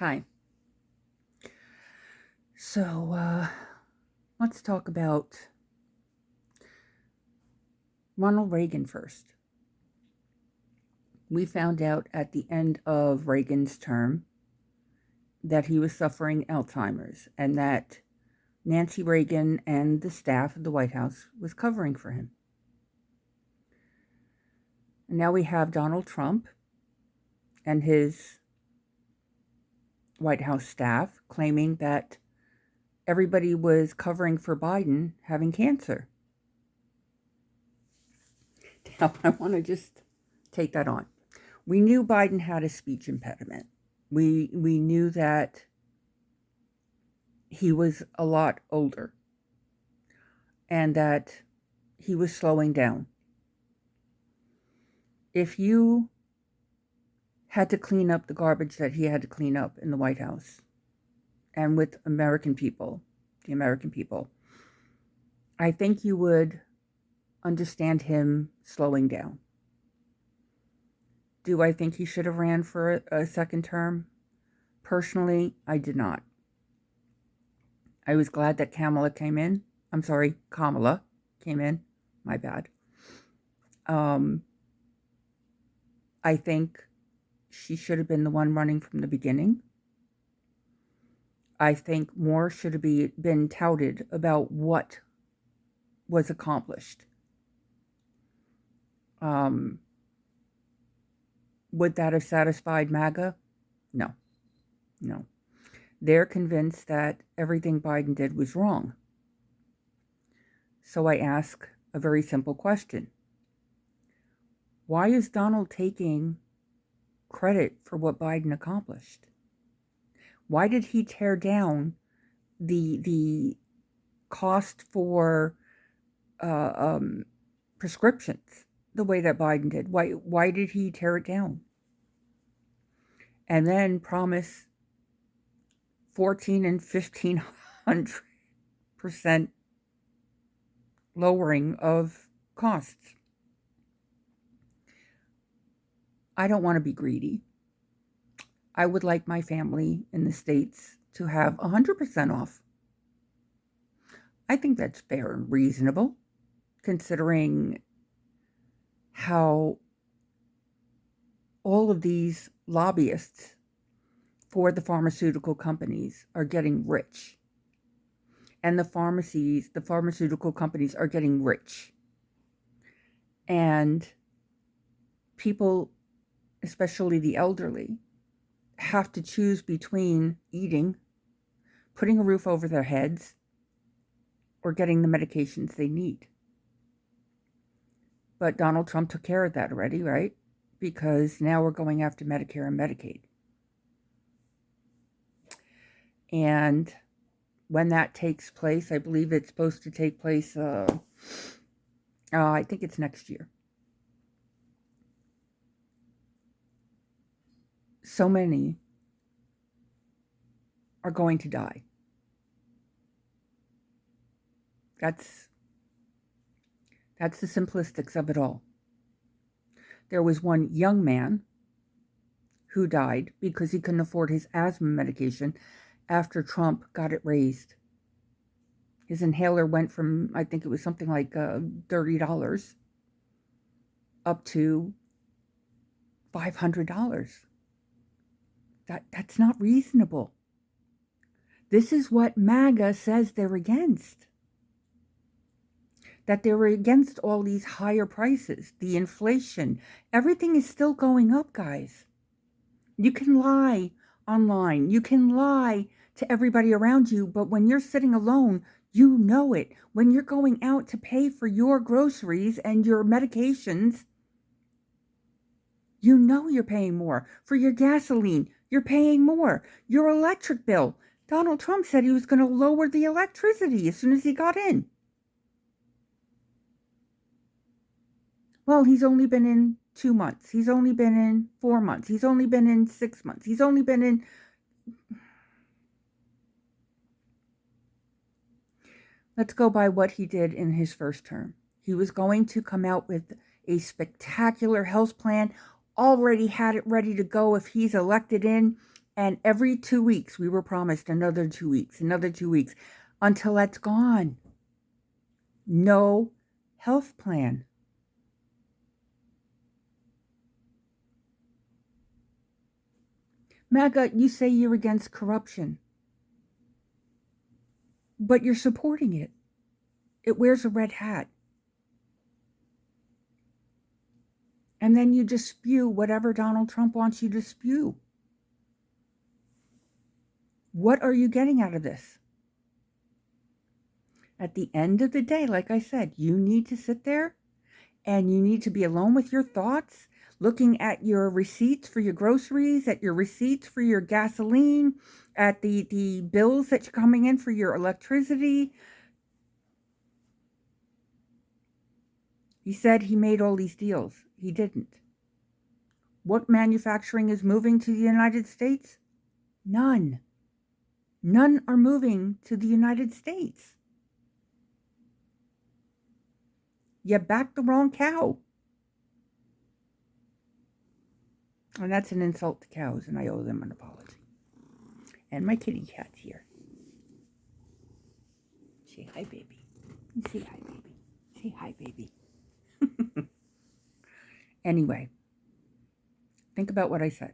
Hi. So, let's talk about Ronald Reagan first. We found out at the end of Reagan's term that he was suffering Alzheimer's and that Nancy Reagan and the staff of the White House was covering for him. And now we have Donald Trump and his White House staff claiming that everybody was covering for Biden having cancer. Now, I want to just take that on. We knew Biden had a speech impediment. We knew that he was a lot older and that he was slowing down. If you had to clean up the garbage that he had to clean up in the White House and with the American people, I think you would understand him slowing down. Do I think he should have ran for a second term? Personally, I did not. I was glad that Kamala came in. My bad. I think she should have been the one running from the beginning. I think more should have been touted about what was accomplished. Would that have satisfied MAGA? No. They're convinced that everything Biden did was wrong. So I ask a very simple question. Why is Donald taking credit for what Biden accomplished? Why did he tear down the cost for prescriptions the way that Biden did? Why did he tear it down? And then promise 14 and 1,500% lowering of costs. I don't want to be greedy. I would like my family in the States to have 100% off. I think that's fair and reasonable, considering how all of these lobbyists for the pharmaceutical companies are getting rich. And the pharmaceutical companies are getting rich. And people, especially the elderly, have to choose between eating, putting a roof over their heads, or getting the medications they need. But Donald Trump took care of that already, right? Because now we're going after Medicare and Medicaid. And when that takes place, I believe it's supposed to take place, I think it's next year. So many are going to die. That's the simplistics of it all. There was one young man who died because he couldn't afford his asthma medication after Trump got it raised. His inhaler went from, I think it was something like $30 up to $500. That's not reasonable. This is what MAGA says they're against. That they were against all these higher prices, the inflation. Everything is still going up, guys. You can lie online. You can lie to everybody around you, but when you're sitting alone, you know it. When you're going out to pay for your groceries and your medications, you know you're paying more. For your gasoline, you're paying more. Your electric bill. Donald Trump said he was going to lower the electricity as soon as he got in. Well, he's only been in 2 months. He's only been in 4 months. He's only been in 6 months. He's only been in... Let's go by what he did in his first term. He was going to come out with a spectacular health plan, already had it ready to go if he's elected in. And every 2 weeks, we were promised another 2 weeks, another 2 weeks, until that's gone. No health plan. MAGA, you say you're against corruption, but you're supporting it. It wears a red hat. And then you just spew whatever Donald Trump wants you to spew. What are you getting out of this? At the end of the day, like I said, you need to sit there and you need to be alone with your thoughts, looking at your receipts for your groceries, at your receipts for your gasoline, at the bills that you're coming in for your electricity. He said he made all these deals. He didn't. What manufacturing is moving to the United States? None. None are moving to the United States. You backed the wrong cow. And that's an insult to cows, and I owe them an apology. And my kitty cat's here. Say hi, baby. Say hi, baby. Say hi, baby. Anyway, think about what I said.